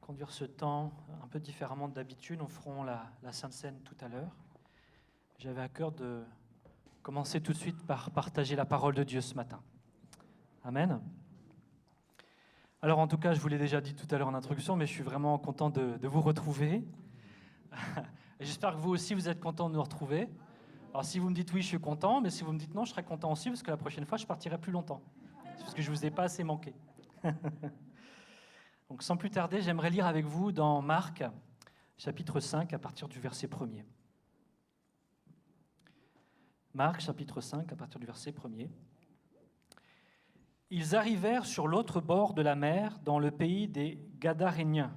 conduire ce temps un peu différemment d'habitude. Nous ferons la Sainte Seine tout à l'heure. J'avais à cœur de commencer tout de suite par partager la parole de Dieu ce matin. Amen. Alors en tout cas, je vous l'ai déjà dit tout à l'heure en introduction, mais je suis vraiment content de vous retrouver. Et j'espère que vous aussi, vous êtes contents de nous retrouver. Alors si vous me dites oui, je suis content, mais si vous me dites non, je serai content aussi, parce que la prochaine fois, je partirai plus longtemps. C'est parce que je ne vous ai pas assez manqué. Donc sans plus tarder, j'aimerais lire avec vous dans Marc, chapitre 5, à partir du verset 1er. Marc, chapitre 5, à partir du verset 1er. Ils arrivèrent sur l'autre bord de la mer, dans le pays des Gadaréniens.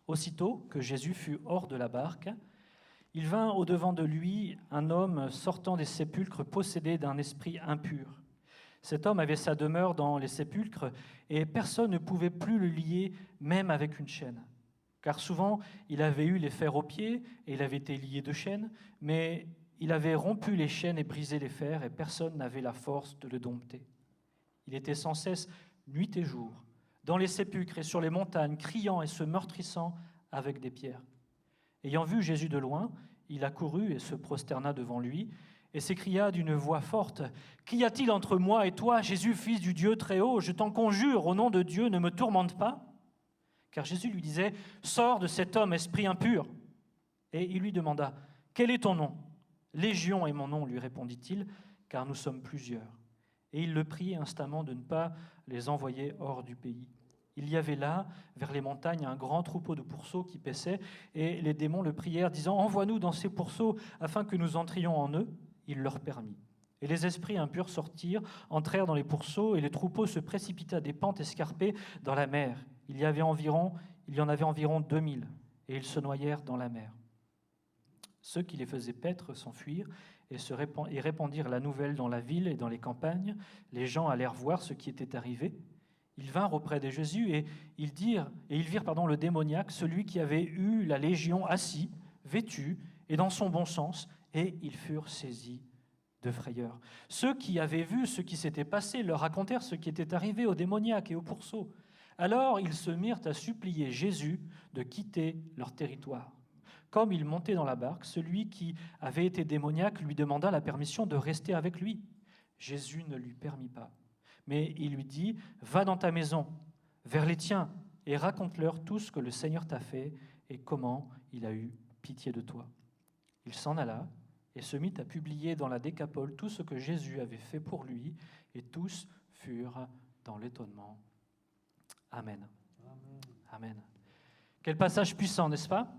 Aussitôt que Jésus fut hors de la barque, il vint au-devant de lui un homme sortant des sépulcres possédé d'un esprit impur. Cet homme avait sa demeure dans les sépulcres et personne ne pouvait plus le lier, même avec une chaîne. Car souvent, il avait eu les fers aux pieds et il avait été lié de chaînes, mais il avait rompu les chaînes et brisé les fers et personne n'avait la force de le dompter. Il était sans cesse, nuit et jour, dans les sépulcres et sur les montagnes, criant et se meurtrissant avec des pierres. Ayant vu Jésus de loin, il accourut et se prosterna devant lui et s'écria d'une voix forte, « Qu'y a-t-il entre moi et toi, Jésus, fils du Dieu très haut? Je t'en conjure, au nom de Dieu, ne me tourmente pas. » Car Jésus lui disait, « Sors de cet homme, esprit impur. » Et il lui demanda, « Quel est ton nom? » « Légion est mon nom, lui répondit-il, car nous sommes plusieurs. » Et il le priait instamment de ne pas les envoyer hors du pays. Il y avait là, vers les montagnes, un grand troupeau de pourceaux qui paissaient, et les démons le prièrent, disant « Envoie-nous dans ces pourceaux, afin que nous entrions en eux. » Il leur permit. Et les esprits impurs sortirent, entrèrent dans les pourceaux, et le troupeau se précipita des pentes escarpées dans la mer. Il y en avait environ 2000, et ils se noyèrent dans la mer. Ceux qui les faisaient paître s'enfuirent et répandirent la nouvelle dans la ville et dans les campagnes. Les gens allèrent voir ce qui était arrivé. Ils vinrent auprès de Jésus et ils virent le démoniaque, celui qui avait eu la légion, assis, vêtu et dans son bon sens, et ils furent saisis de frayeur. Ceux qui avaient vu ce qui s'était passé leur racontèrent ce qui était arrivé au démoniaque et au pourceau. Alors ils se mirent à supplier Jésus de quitter leur territoire. Comme il montait dans la barque, celui qui avait été démoniaque lui demanda la permission de rester avec lui. Jésus ne lui permit pas, mais il lui dit « Va dans ta maison, vers les tiens, et raconte-leur tout ce que le Seigneur t'a fait et comment il a eu pitié de toi. » Il s'en alla et se mit à publier dans la Décapole tout ce que Jésus avait fait pour lui, et tous furent dans l'étonnement. Amen. Amen. Amen. Quel passage puissant, n'est-ce pas?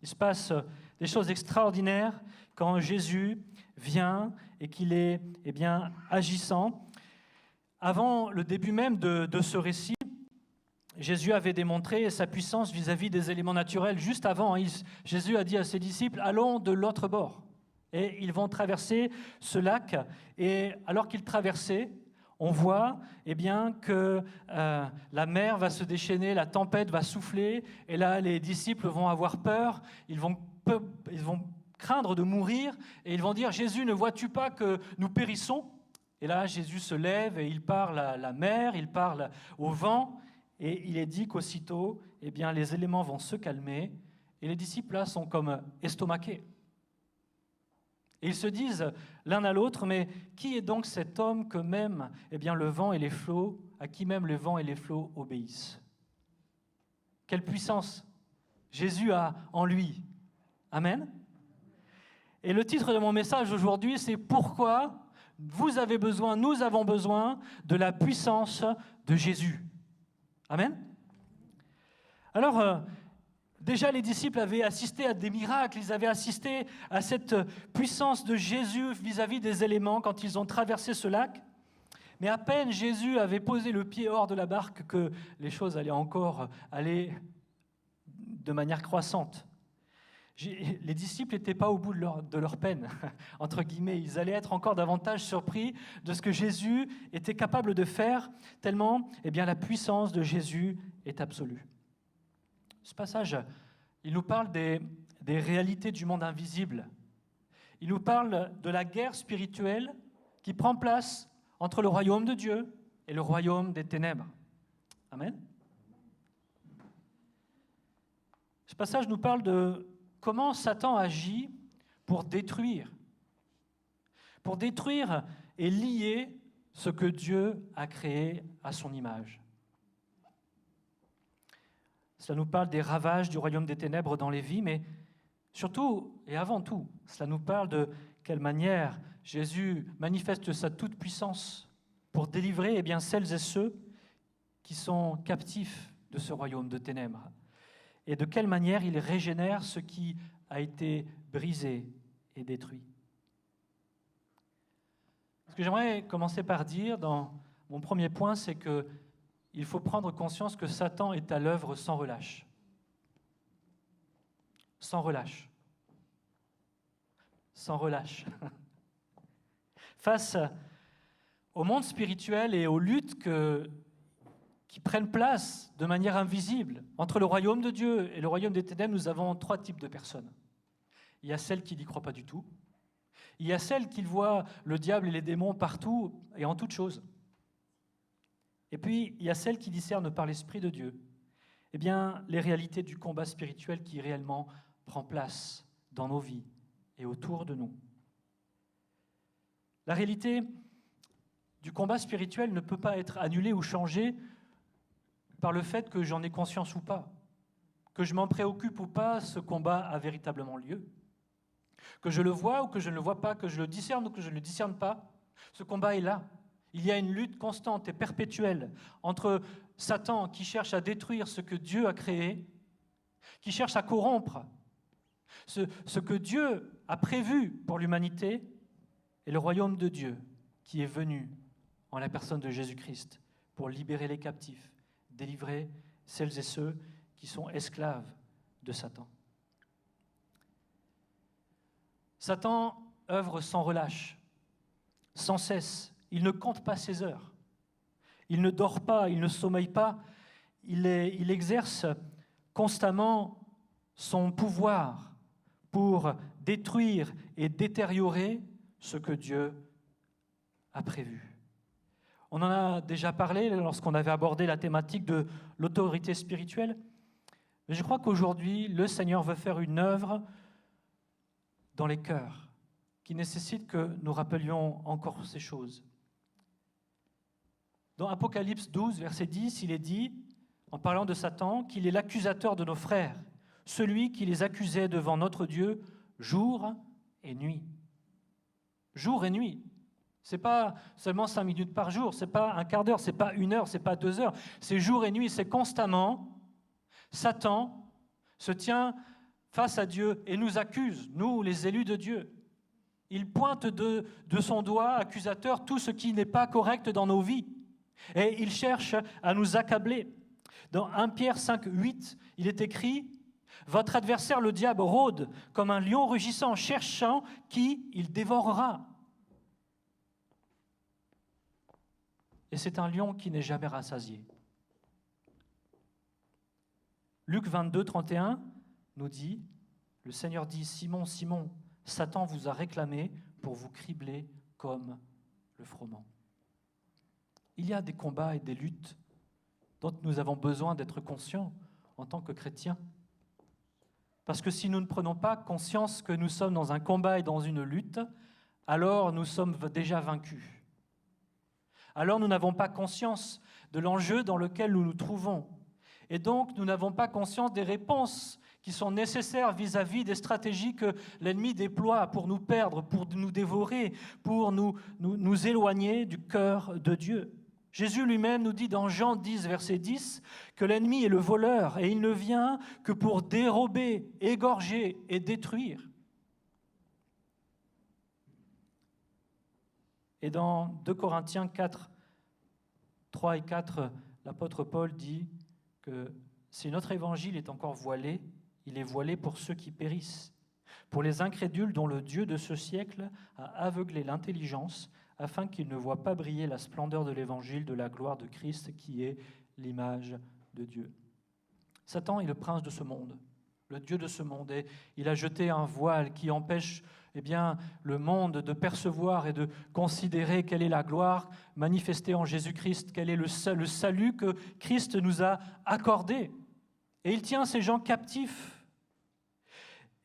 Il se passe des choses extraordinaires quand Jésus vient et qu'il est agissant. Avant le début même de ce récit, Jésus avait démontré sa puissance vis-à-vis des éléments naturels. Juste avant, Jésus a dit à ses disciples « Allons de l'autre bord ». Et ils vont traverser ce lac. Et alors qu'ils traversaient, on voit que la mer va se déchaîner, la tempête va souffler, et là les disciples vont avoir peur, ils vont craindre de mourir, et ils vont dire « Jésus, ne vois-tu pas que nous périssons ?» Et là Jésus se lève et il parle à la mer, il parle au vent, et il est dit qu'aussitôt, les éléments vont se calmer, et les disciples là sont comme estomaqués. Et ils se disent l'un à l'autre, mais qui est donc cet homme que même le vent et les flots, à qui même le vent et les flots obéissent? Quelle puissance Jésus a en lui. Amen. Et le titre de mon message aujourd'hui, c'est « Pourquoi nous avons besoin de la puissance de Jésus ?» Amen. Alors, déjà, les disciples avaient assisté à des miracles, ils avaient assisté à cette puissance de Jésus vis-à-vis des éléments quand ils ont traversé ce lac. Mais à peine Jésus avait posé le pied hors de la barque que les choses allaient encore aller de manière croissante. Les disciples n'étaient pas au bout de leur peine, entre guillemets. Ils allaient être encore davantage surpris de ce que Jésus était capable de faire, tellement la puissance de Jésus est absolue. Ce passage, il nous parle des réalités du monde invisible. Il nous parle de la guerre spirituelle qui prend place entre le royaume de Dieu et le royaume des ténèbres. Amen. Ce passage nous parle de comment Satan agit pour détruire et lier ce que Dieu a créé à son image. Cela nous parle des ravages du royaume des ténèbres dans les vies, mais surtout et avant tout, cela nous parle de quelle manière Jésus manifeste sa toute-puissance pour délivrer celles et ceux qui sont captifs de ce royaume de ténèbres, et de quelle manière il régénère ce qui a été brisé et détruit. Ce que j'aimerais commencer par dire dans mon premier point, c'est qu'il faut prendre conscience que Satan est à l'œuvre sans relâche. Sans relâche. Sans relâche. Face au monde spirituel et aux luttes qui prennent place de manière invisible entre le royaume de Dieu et le royaume des ténèbres, nous avons 3 types de personnes. Il y a celles qui n'y croient pas du tout. Il y a celles qui voient le diable et les démons partout et en toutes choses. Et puis, il y a celles qui discernent par l'Esprit de Dieu les réalités du combat spirituel qui réellement prend place dans nos vies et autour de nous. La réalité du combat spirituel ne peut pas être annulée ou changée par le fait que j'en ai conscience ou pas, que je m'en préoccupe ou pas, ce combat a véritablement lieu. Que je le vois ou que je ne le vois pas, que je le discerne ou que je ne le discerne pas, ce combat est là. Il y a une lutte constante et perpétuelle entre Satan qui cherche à détruire ce que Dieu a créé, qui cherche à corrompre ce que Dieu a prévu pour l'humanité, et le royaume de Dieu qui est venu en la personne de Jésus-Christ pour libérer les captifs, délivrer celles et ceux qui sont esclaves de Satan. Satan œuvre sans relâche, sans cesse. Il ne compte pas ses heures. Il ne dort pas, il ne sommeille pas. Il exerce constamment son pouvoir pour détruire et détériorer ce que Dieu a prévu. On en a déjà parlé lorsqu'on avait abordé la thématique de l'autorité spirituelle. Mais je crois qu'aujourd'hui, le Seigneur veut faire une œuvre dans les cœurs qui nécessite que nous rappelions encore ces choses. Dans Apocalypse 12, verset 10, il est dit, en parlant de Satan, qu'il est l'accusateur de nos frères, celui qui les accusait devant notre Dieu jour et nuit. Jour et nuit. Ce n'est pas seulement 5 minutes par jour, ce n'est pas un quart d'heure, ce n'est pas 1 heure, ce n'est pas 2 heures, c'est jour et nuit, c'est constamment. Satan se tient face à Dieu et nous accuse, nous les élus de Dieu. Il pointe de son doigt accusateur tout ce qui n'est pas correct dans nos vies. Et il cherche à nous accabler. Dans 1 Pierre 5, 8, il est écrit « Votre adversaire, le diable, rôde comme un lion rugissant, cherchant qui il dévorera. » Et c'est un lion qui n'est jamais rassasié. Luc 22, 31 nous dit, le Seigneur dit « Simon, Simon, Satan vous a réclamé pour vous cribler comme le froment. » Il y a des combats et des luttes dont nous avons besoin d'être conscients en tant que chrétiens. Parce que si nous ne prenons pas conscience que nous sommes dans un combat et dans une lutte, alors nous sommes déjà vaincus. Alors nous n'avons pas conscience de l'enjeu dans lequel nous nous trouvons. Et donc nous n'avons pas conscience des réponses qui sont nécessaires vis-à-vis des stratégies que l'ennemi déploie pour nous perdre, pour nous dévorer, pour nous éloigner du cœur de Dieu. Jésus lui-même nous dit dans Jean 10, verset 10, que l'ennemi est le voleur et il ne vient que pour dérober, égorger et détruire. Et dans 2 Corinthiens 4, 3 et 4, l'apôtre Paul dit que si notre évangile est encore voilé, il est voilé pour ceux qui périssent, pour les incrédules dont le Dieu de ce siècle a aveuglé l'intelligence, afin qu'ils ne voient pas briller la splendeur de l'évangile de la gloire de Christ, qui est l'image de Dieu. Satan est le prince de ce monde, le Dieu de ce monde, et il a jeté un voile qui empêche le monde de percevoir et de considérer quelle est la gloire manifestée en Jésus-Christ, quel est le salut que Christ nous a accordé. Et il tient ces gens captifs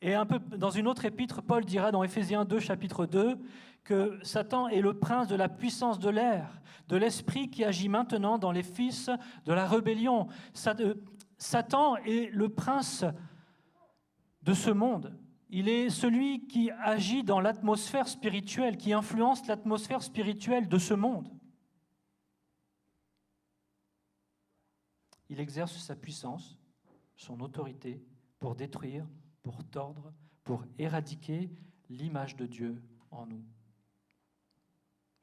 Et un peu dans une autre épître, Paul dira dans Éphésiens 2, chapitre 2, que Satan est le prince de la puissance de l'air, de l'esprit qui agit maintenant dans les fils de la rébellion. Satan est le prince de ce monde. Il est celui qui agit dans l'atmosphère spirituelle, qui influence l'atmosphère spirituelle de ce monde. Il exerce sa puissance, son autorité, pour détruire, pour tordre, pour éradiquer l'image de Dieu en nous.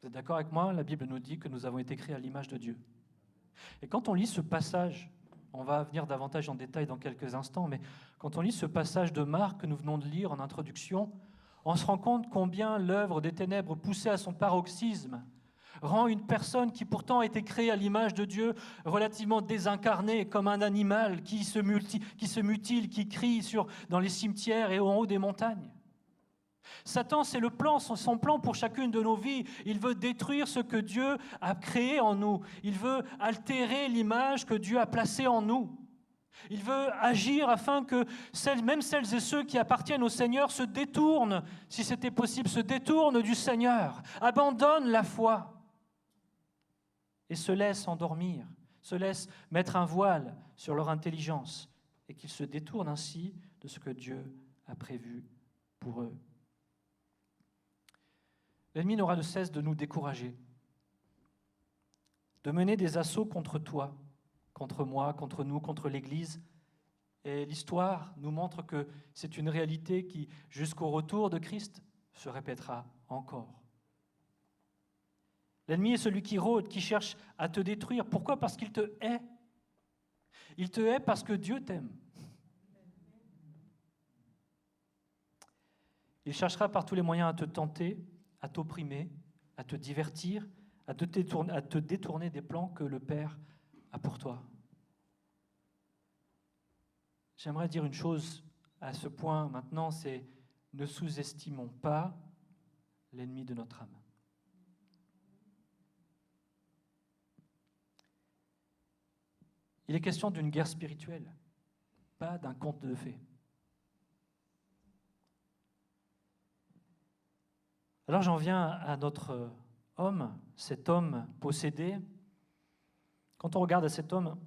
Vous êtes d'accord avec moi? La Bible nous dit que nous avons été créés à l'image de Dieu. Et quand on lit ce passage, on va venir davantage en détail dans quelques instants, mais quand on lit ce passage de Marc que nous venons de lire en introduction, on se rend compte combien l'œuvre des ténèbres poussée à son paroxysme rend une personne qui pourtant a été créée à l'image de Dieu relativement désincarnée, comme un animal qui se mutile, qui crie dans les cimetières et en haut des montagnes. Satan, c'est son plan pour chacune de nos vies. Il veut détruire ce que Dieu a créé en nous. Il veut altérer l'image que Dieu a placée en nous. Il veut agir afin que même celles et ceux qui appartiennent au Seigneur se détournent, si c'était possible, se détournent du Seigneur, abandonnent la foi et se laissent endormir, se laissent mettre un voile sur leur intelligence et qu'ils se détournent ainsi de ce que Dieu a prévu pour eux. L'ennemi n'aura de cesse de nous décourager, de mener des assauts contre toi, contre moi, contre nous, contre l'Église. Et l'histoire nous montre que c'est une réalité qui, jusqu'au retour de Christ, se répétera encore. L'ennemi est celui qui rôde, qui cherche à te détruire. Pourquoi? Parce qu'il te hait. Il te hait parce que Dieu t'aime. Il cherchera par tous les moyens à te tenter, à t'opprimer, à te divertir, à te détourner des plans que le Père a pour toi. J'aimerais dire une chose à ce point maintenant, c'est ne sous-estimons pas l'ennemi de notre âme. Il est question d'une guerre spirituelle, pas d'un conte de fées. Alors j'en viens à notre homme, cet homme possédé. Quand on regarde à cet homme,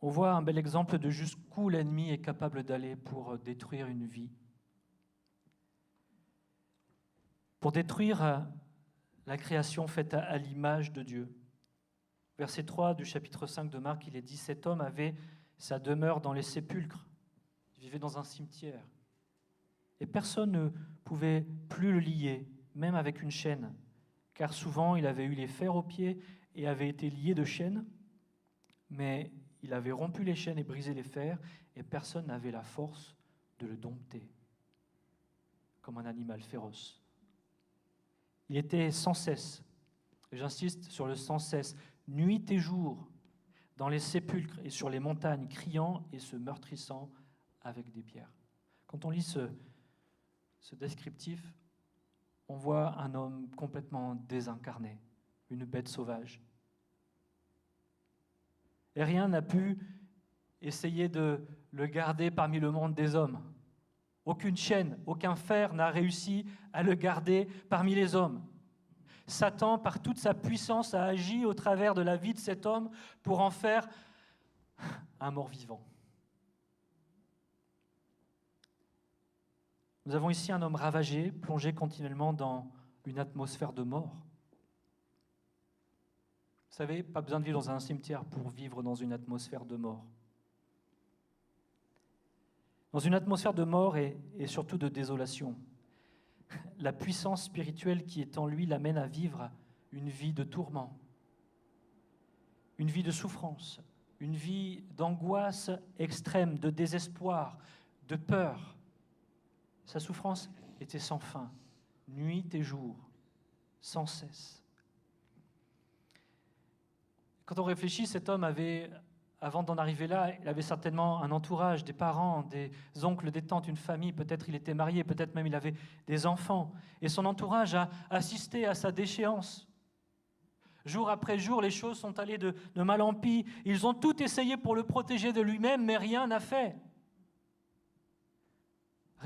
on voit un bel exemple de jusqu'où l'ennemi est capable d'aller pour détruire une vie. Pour détruire la création faite à l'image de Dieu. Verset 3 du chapitre 5 de Marc, il est dit « Cet homme avait sa demeure dans les sépulcres. Il vivait dans un cimetière. Et personne ne pouvait plus le lier, même avec une chaîne, car souvent il avait eu les fers aux pieds et avait été lié de chaînes, mais il avait rompu les chaînes et brisé les fers, et personne n'avait la force de le dompter, comme un animal féroce. Il était sans cesse, et j'insiste sur le sans cesse, nuit et jour, dans les sépulcres et sur les montagnes, criant et se meurtrissant avec des pierres. Quand on lit ce descriptif, on voit un homme complètement désincarné, une bête sauvage. Et rien n'a pu essayer de le garder parmi le monde des hommes. Aucune chaîne, aucun fer n'a réussi à le garder parmi les hommes. Satan, par toute sa puissance, a agi au travers de la vie de cet homme pour en faire un mort-vivant. Nous avons ici un homme ravagé, plongé continuellement dans une atmosphère de mort. Vous savez, pas besoin de vivre dans un cimetière pour vivre dans une atmosphère de mort. Dans une atmosphère de mort et surtout de désolation. La puissance spirituelle qui est en lui l'amène à vivre une vie de tourment, une vie de souffrance, une vie d'angoisse extrême, de désespoir, de peur. Sa souffrance était sans fin, nuit et jour, sans cesse. Quand on réfléchit, cet homme avait, avant d'en arriver là, il avait certainement un entourage, des parents, des oncles, des tantes, une famille. Peut-être il était marié, peut-être même il avait des enfants. Et son entourage a assisté à sa déchéance. Jour après jour, les choses sont allées de mal en pis. Ils ont tout essayé pour le protéger de lui-même, mais rien n'a fait.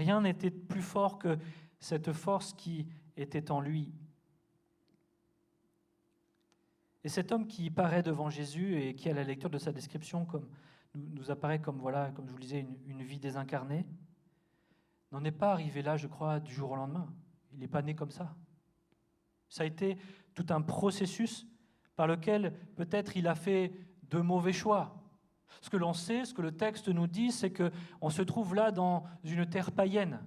Rien n'était plus fort que cette force qui était en lui. Et cet homme qui paraît devant Jésus et qui, à la lecture de sa description, nous apparaît comme, voilà, comme je vous le disais, une vie désincarnée, n'en est pas arrivé là, je crois, du jour au lendemain. Il n'est pas né comme ça. Ça a été tout un processus par lequel peut-être il a fait de mauvais choix. Ce que l'on sait, ce que le texte nous dit, c'est qu'on se trouve là dans une terre païenne,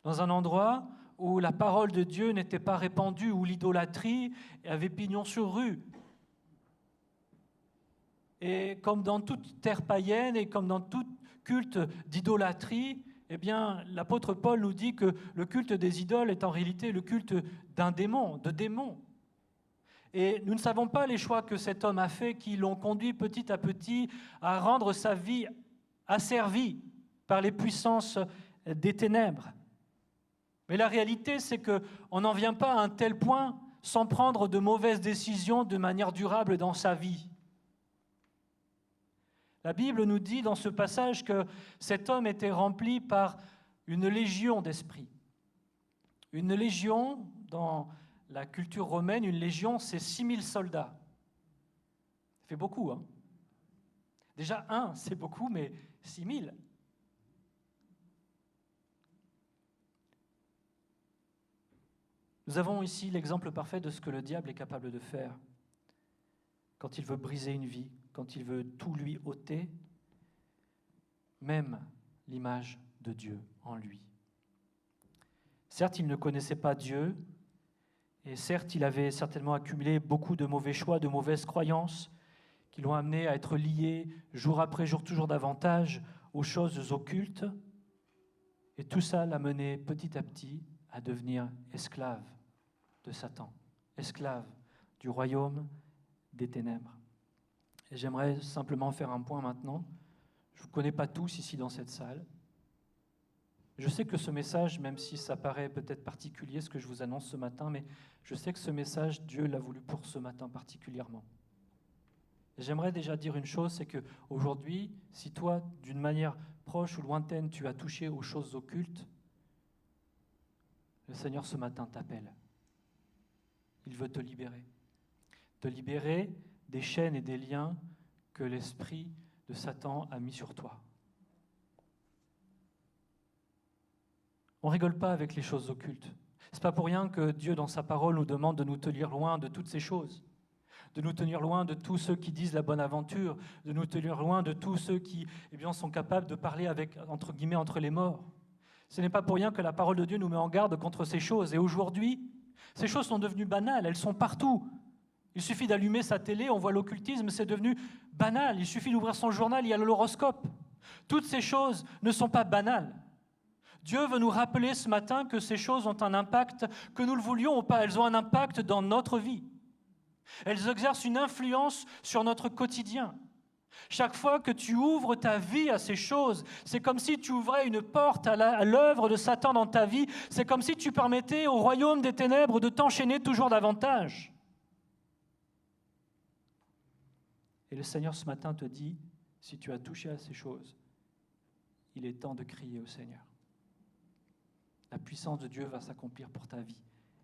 dans un endroit où la parole de Dieu n'était pas répandue, où l'idolâtrie avait pignon sur rue. Et comme dans toute terre païenne et comme dans tout culte d'idolâtrie, eh bien, l'apôtre Paul nous dit que le culte des idoles est en réalité le culte d'un démon, de démons. Et nous ne savons pas les choix que cet homme a faits qui l'ont conduit petit à petit à rendre sa vie asservie par les puissances des ténèbres. Mais la réalité, c'est qu'on n'en vient pas à un tel point sans prendre de mauvaises décisions de manière durable dans sa vie. La Bible nous dit dans ce passage que cet homme était rempli par une légion d'esprits. Une légion, dans la culture romaine, une légion, c'est 6000 soldats. Ça fait beaucoup, hein? Déjà, c'est beaucoup, mais 6000. Nous avons ici l'exemple parfait de ce que le diable est capable de faire quand il veut briser une vie, quand il veut tout lui ôter, même l'image de Dieu en lui. Certes, il ne connaissait pas Dieu, et certes, il avait certainement accumulé beaucoup de mauvais choix, de mauvaises croyances, qui l'ont amené à être lié jour après jour, toujours davantage aux choses occultes, et tout ça l'a mené petit à petit à devenir esclave de Satan, esclave du royaume des ténèbres. Et j'aimerais simplement faire un point maintenant. Je ne vous connais pas tous ici dans cette salle. Je sais que ce message, même si ça paraît peut-être particulier, ce que je vous annonce ce matin, mais je sais que ce message, Dieu l'a voulu pour ce matin particulièrement. Et j'aimerais déjà dire une chose, c'est qu'aujourd'hui, si toi, d'une manière proche ou lointaine, tu as touché aux choses occultes, le Seigneur ce matin t'appelle. Il veut te libérer des chaînes et des liens que l'esprit de Satan a mis sur toi. On ne rigole pas avec les choses occultes. Ce n'est pas pour rien que Dieu, dans sa parole, nous demande de nous tenir loin de toutes ces choses, de nous tenir loin de tous ceux qui disent la bonne aventure, de nous tenir loin de tous ceux qui sont capables de parler avec, entre guillemets, entre les morts. Ce n'est pas pour rien que la parole de Dieu nous met en garde contre ces choses. Et aujourd'hui, ces choses sont devenues banales, elles sont partout. Il suffit d'allumer sa télé, on voit l'occultisme, c'est devenu banal. Il suffit d'ouvrir son journal, il y a l'horoscope. Toutes ces choses ne sont pas banales. Dieu veut nous rappeler ce matin que ces choses ont un impact, que nous le voulions ou pas, elles ont un impact dans notre vie. Elles exercent une influence sur notre quotidien. Chaque fois que tu ouvres ta vie à ces choses, c'est comme si tu ouvrais une porte à l'œuvre de Satan dans ta vie. C'est comme si tu permettais au royaume des ténèbres de t'enchaîner toujours davantage. Et le Seigneur ce matin te dit, si tu as touché à ces choses, il est temps de crier au Seigneur. La puissance de Dieu va s'accomplir pour ta vie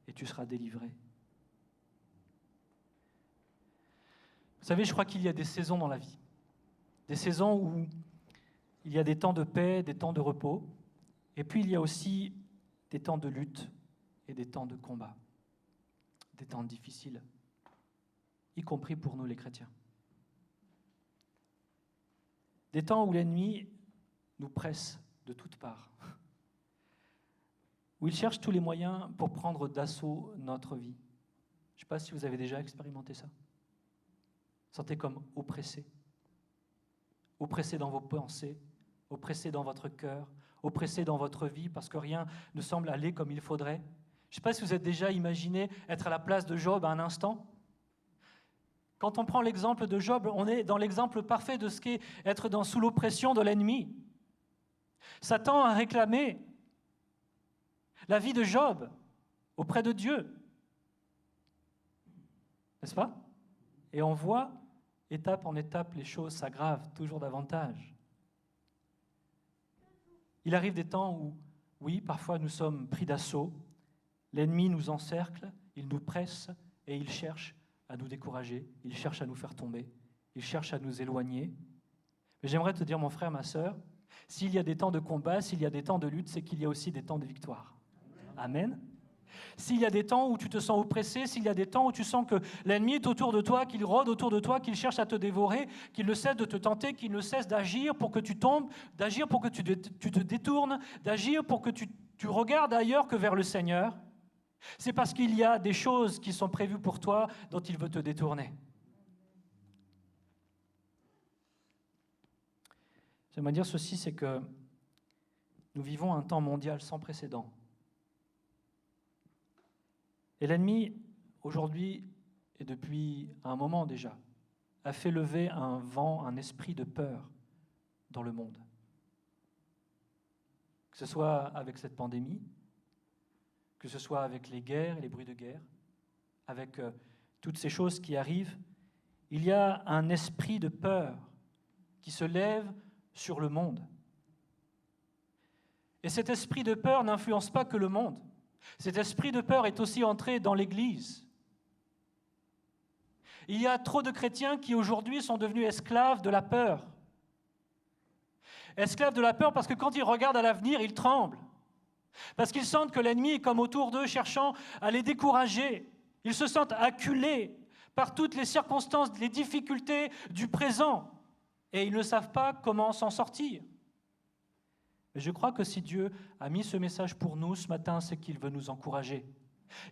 et tu seras délivré. Vous savez, je crois qu'il y a des saisons dans la vie. Des saisons où il y a des temps de paix, des temps de repos, et puis il y a aussi des temps de lutte et des temps de combat, des temps difficiles, y compris pour nous les chrétiens. Des temps où l'ennemi nous presse de toutes parts, où il cherche tous les moyens pour prendre d'assaut notre vie. Je ne sais pas si vous avez déjà expérimenté ça. Sentez comme oppressé dans vos pensées, oppressé dans votre cœur, oppressé dans votre vie parce que rien ne semble aller comme il faudrait. Je ne sais pas si vous êtes déjà imaginé être à la place de Job à un instant. Quand on prend l'exemple de Job, on est dans l'exemple parfait de ce qu'est être sous l'oppression de l'ennemi. Satan a réclamé la vie de Job auprès de Dieu. N'est-ce pas? Et on voit, étape en étape, les choses s'aggravent toujours davantage. Il arrive des temps où, oui, parfois nous sommes pris d'assaut, l'ennemi nous encercle, il nous presse et il cherche à nous décourager, il cherche à nous faire tomber, il cherche à nous éloigner. Mais j'aimerais te dire, mon frère, ma sœur, s'il y a des temps de combat, s'il y a des temps de lutte, c'est qu'il y a aussi des temps de victoire. Amen. S'il y a des temps où tu te sens oppressé, s'il y a des temps où tu sens que l'ennemi est autour de toi, qu'il rôde autour de toi, qu'il cherche à te dévorer, qu'il ne cesse de te tenter, qu'il ne cesse d'agir pour que tu tombes, d'agir pour que tu te détournes, d'agir pour que tu regardes ailleurs que vers le Seigneur, c'est parce qu'il y a des choses qui sont prévues pour toi dont il veut te détourner. J'aimerais dire ceci, c'est que nous vivons un temps mondial sans précédent. Et l'ennemi, aujourd'hui, et depuis un moment déjà, a fait lever un vent, un esprit de peur dans le monde. Que ce soit avec cette pandémie, que ce soit avec les guerres et les bruits de guerre, avec toutes ces choses qui arrivent, il y a un esprit de peur qui se lève sur le monde. Et cet esprit de peur n'influence pas que le monde. Cet esprit de peur est aussi entré dans l'Église. Il y a trop de chrétiens qui aujourd'hui sont devenus esclaves de la peur. Esclaves de la peur parce que quand ils regardent à l'avenir, ils tremblent. Parce qu'ils sentent que l'ennemi est comme autour d'eux, cherchant à les décourager. Ils se sentent acculés par toutes les circonstances, les difficultés du présent. Et ils ne savent pas comment s'en sortir. Mais je crois que si Dieu a mis ce message pour nous ce matin, c'est qu'il veut nous encourager.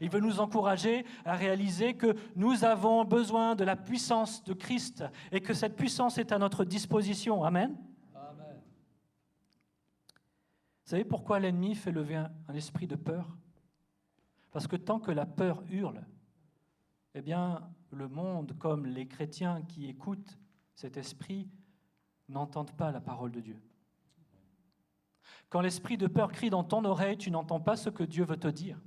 Il veut nous encourager à réaliser que nous avons besoin de la puissance de Christ et que cette puissance est à notre disposition. Amen. Amen. Vous savez pourquoi l'ennemi fait lever un esprit de peur? Parce que tant que la peur hurle, eh bien, le monde, comme les chrétiens qui écoutent cet esprit, n'entendent pas la parole de Dieu. Quand l'esprit de peur crie dans ton oreille, tu n'entends pas ce que Dieu veut te dire.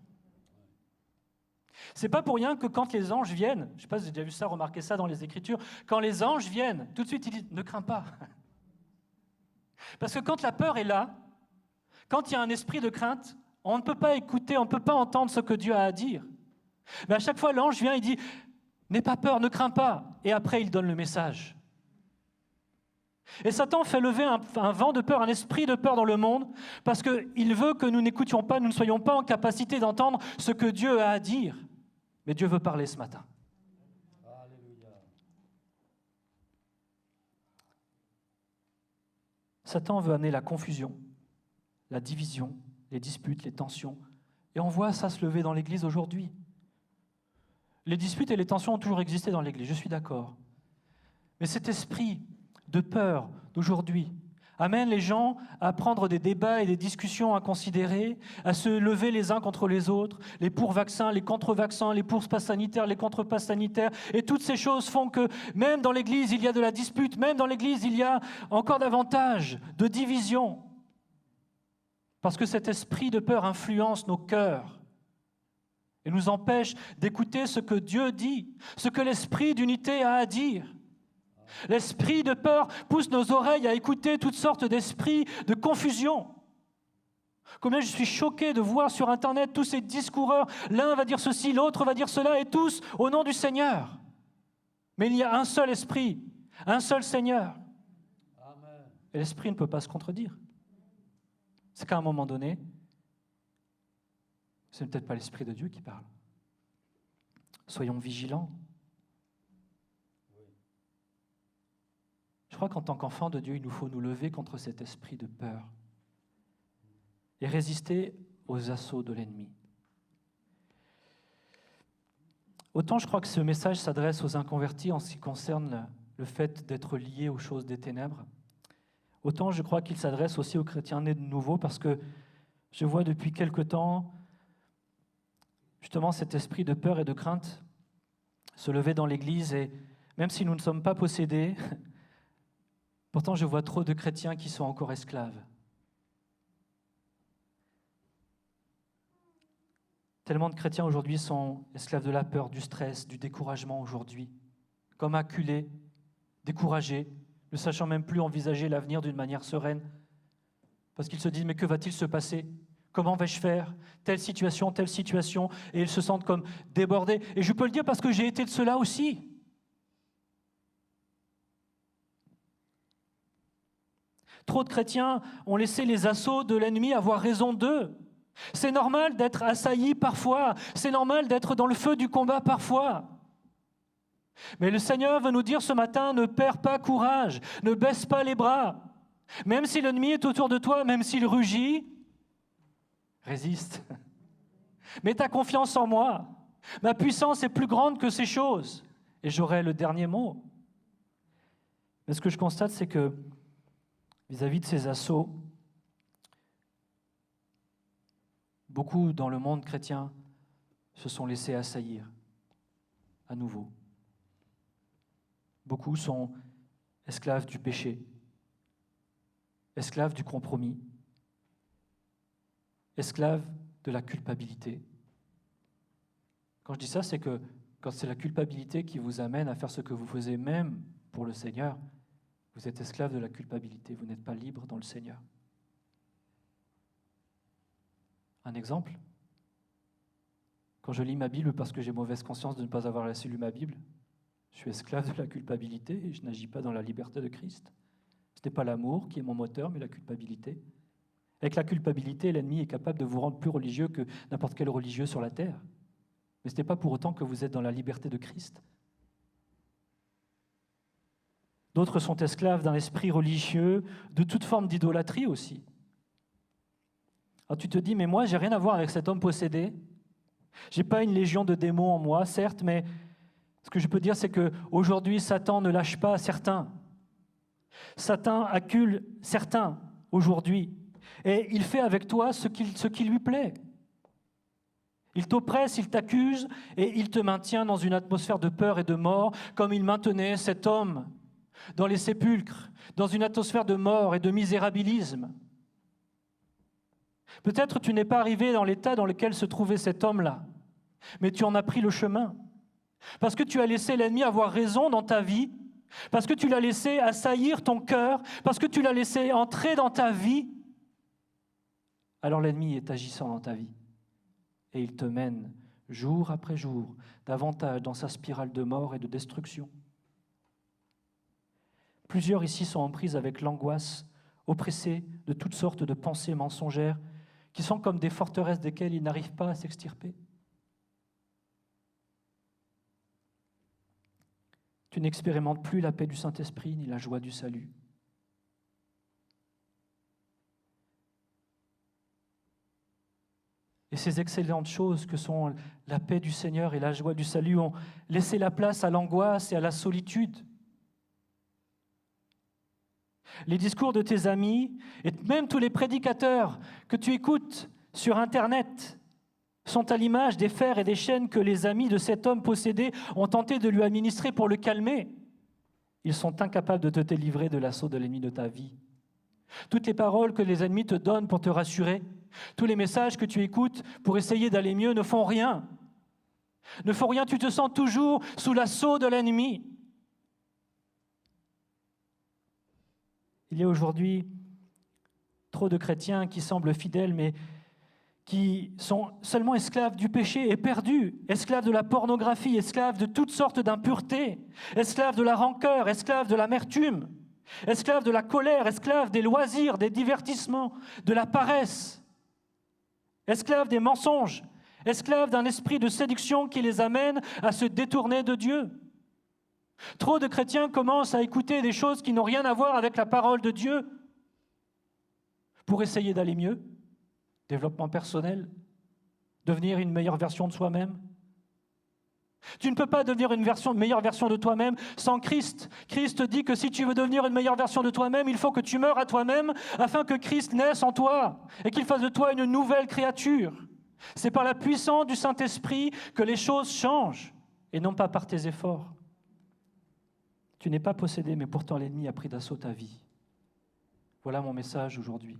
C'est pas pour rien que quand les anges viennent, je ne sais pas si vous avez déjà vu ça, remarqué ça dans les Écritures, quand les anges viennent, tout de suite ils disent « ne crains pas ». Parce que quand la peur est là, quand il y a un esprit de crainte, on ne peut pas écouter, on ne peut pas entendre ce que Dieu a à dire. Mais à chaque fois, l'ange vient et dit « n'aie pas peur, ne crains pas ». Et après, il donne le message. Et Satan fait lever un vent de peur, un esprit de peur dans le monde, parce qu'il veut que nous n'écoutions pas, nous ne soyons pas en capacité d'entendre ce que Dieu a à dire. Mais Dieu veut parler ce matin. Alléluia. Satan veut amener la confusion, la division, les disputes, les tensions. Et on voit ça se lever dans l'Église aujourd'hui. Les disputes et les tensions ont toujours existé dans l'Église, je suis d'accord. Mais cet esprit de peur d'aujourd'hui amène les gens à prendre des débats et des discussions à considérer, à se lever les uns contre les autres, les pour-vaccins, les contre-vaccins, les pour-pass sanitaires, les contre-pass sanitaires. Et toutes ces choses font que même dans l'Église, il y a de la dispute, même dans l'Église, il y a encore davantage de division. Parce que cet esprit de peur influence nos cœurs et nous empêche d'écouter ce que Dieu dit, ce que l'esprit d'unité a à dire. L'esprit de peur pousse nos oreilles à écouter toutes sortes d'esprits de confusion. Combien je suis choqué de voir sur Internet tous ces discoureurs, l'un va dire ceci, l'autre va dire cela, et tous au nom du Seigneur. Mais il y a un seul esprit, un seul Seigneur. Amen. Et l'esprit ne peut pas se contredire. C'est qu'à un moment donné, ce n'est peut-être pas l'esprit de Dieu qui parle. Soyons vigilants. Je crois qu'en tant qu'enfants de Dieu, il nous faut nous lever contre cet esprit de peur et résister aux assauts de l'ennemi. Autant je crois que ce message s'adresse aux inconvertis en ce qui concerne le fait d'être liés aux choses des ténèbres, autant je crois qu'il s'adresse aussi aux chrétiens nés de nouveau, parce que je vois depuis quelque temps justement cet esprit de peur et de crainte se lever dans l'Église, et même si nous ne sommes pas possédés, pourtant, je vois trop de chrétiens qui sont encore esclaves. Tellement de chrétiens aujourd'hui sont esclaves de la peur, du stress, du découragement aujourd'hui, comme acculés, découragés, ne sachant même plus envisager l'avenir d'une manière sereine. Parce qu'ils se disent, mais que va-t-il se passer ? Comment vais-je faire ? Telle situation, et ils se sentent comme débordés. Et je peux le dire parce que j'ai été de cela aussi. Trop de chrétiens ont laissé les assauts de l'ennemi avoir raison d'eux. C'est normal d'être assailli parfois, c'est normal d'être dans le feu du combat parfois. Mais le Seigneur veut nous dire ce matin, ne perds pas courage, ne baisse pas les bras. Même si l'ennemi est autour de toi, même s'il rugit, résiste. Mets ta confiance en moi. Ma puissance est plus grande que ces choses. Et j'aurai le dernier mot. Mais ce que je constate, c'est que vis-à-vis de ces assauts, beaucoup dans le monde chrétien se sont laissés assaillir à nouveau. Beaucoup sont esclaves du péché, esclaves du compromis, esclaves de la culpabilité. Quand je dis ça, c'est que quand c'est la culpabilité qui vous amène à faire ce que vous faisiez même pour le Seigneur, vous êtes esclave de la culpabilité, vous n'êtes pas libre dans le Seigneur. Un exemple, quand je lis ma Bible parce que j'ai mauvaise conscience de ne pas avoir assez lu ma Bible, je suis esclave de la culpabilité et je n'agis pas dans la liberté de Christ. Ce n'est pas l'amour qui est mon moteur, mais la culpabilité. Avec la culpabilité, l'ennemi est capable de vous rendre plus religieux que n'importe quel religieux sur la terre. Mais ce n'est pas pour autant que vous êtes dans la liberté de Christ. D'autres sont esclaves d'un esprit religieux, de toute forme d'idolâtrie aussi. Alors tu te dis, mais moi, j'ai rien à voir avec cet homme possédé. J'ai pas une légion de démons en moi, certes, mais ce que je peux dire, c'est qu'aujourd'hui, Satan ne lâche pas certains. Satan accule certains aujourd'hui. Et il fait avec toi ce qui lui plaît. Il t'oppresse, il t'accuse et il te maintient dans une atmosphère de peur et de mort, comme il maintenait cet homme dans les sépulcres, dans une atmosphère de mort et de misérabilisme. Peut-être tu n'es pas arrivé dans l'état dans lequel se trouvait cet homme-là, mais tu en as pris le chemin. Parce que tu as laissé l'ennemi avoir raison dans ta vie, parce que tu l'as laissé assaillir ton cœur, parce que tu l'as laissé entrer dans ta vie, alors l'ennemi est agissant dans ta vie. Et il te mène, jour après jour, davantage dans sa spirale de mort et de destruction. Plusieurs ici sont en prise avec l'angoisse, oppressés de toutes sortes de pensées mensongères, qui sont comme des forteresses desquelles ils n'arrivent pas à s'extirper. Tu n'expérimentes plus la paix du Saint-Esprit ni la joie du salut. Et ces excellentes choses que sont la paix du Seigneur et la joie du salut ont laissé la place à l'angoisse et à la solitude. Les discours de tes amis et même tous les prédicateurs que tu écoutes sur Internet sont à l'image des fers et des chaînes que les amis de cet homme possédé ont tenté de lui administrer pour le calmer. Ils sont incapables de te délivrer de l'assaut de l'ennemi de ta vie. Toutes les paroles que les ennemis te donnent pour te rassurer, tous les messages que tu écoutes pour essayer d'aller mieux ne font rien. Ne font rien, tu te sens toujours sous l'assaut de l'ennemi. Il y a aujourd'hui trop de chrétiens qui semblent fidèles, mais qui sont seulement esclaves du péché et perdus, esclaves de la pornographie, esclaves de toutes sortes d'impuretés, esclaves de la rancœur, esclaves de l'amertume, esclaves de la colère, esclaves des loisirs, des divertissements, de la paresse, esclaves des mensonges, esclaves d'un esprit de séduction qui les amène à se détourner de Dieu. Trop de chrétiens commencent à écouter des choses qui n'ont rien à voir avec la parole de Dieu pour essayer d'aller mieux, développement personnel, devenir une meilleure version de soi-même. Tu ne peux pas devenir une meilleure version de toi-même sans Christ. Christ dit que si tu veux devenir une meilleure version de toi-même, il faut que tu meures à toi-même afin que Christ naisse en toi et qu'il fasse de toi une nouvelle créature. C'est par la puissance du Saint-Esprit que les choses changent et non pas par tes efforts. Tu n'es pas possédé, mais pourtant l'ennemi a pris d'assaut ta vie. Voilà mon message aujourd'hui.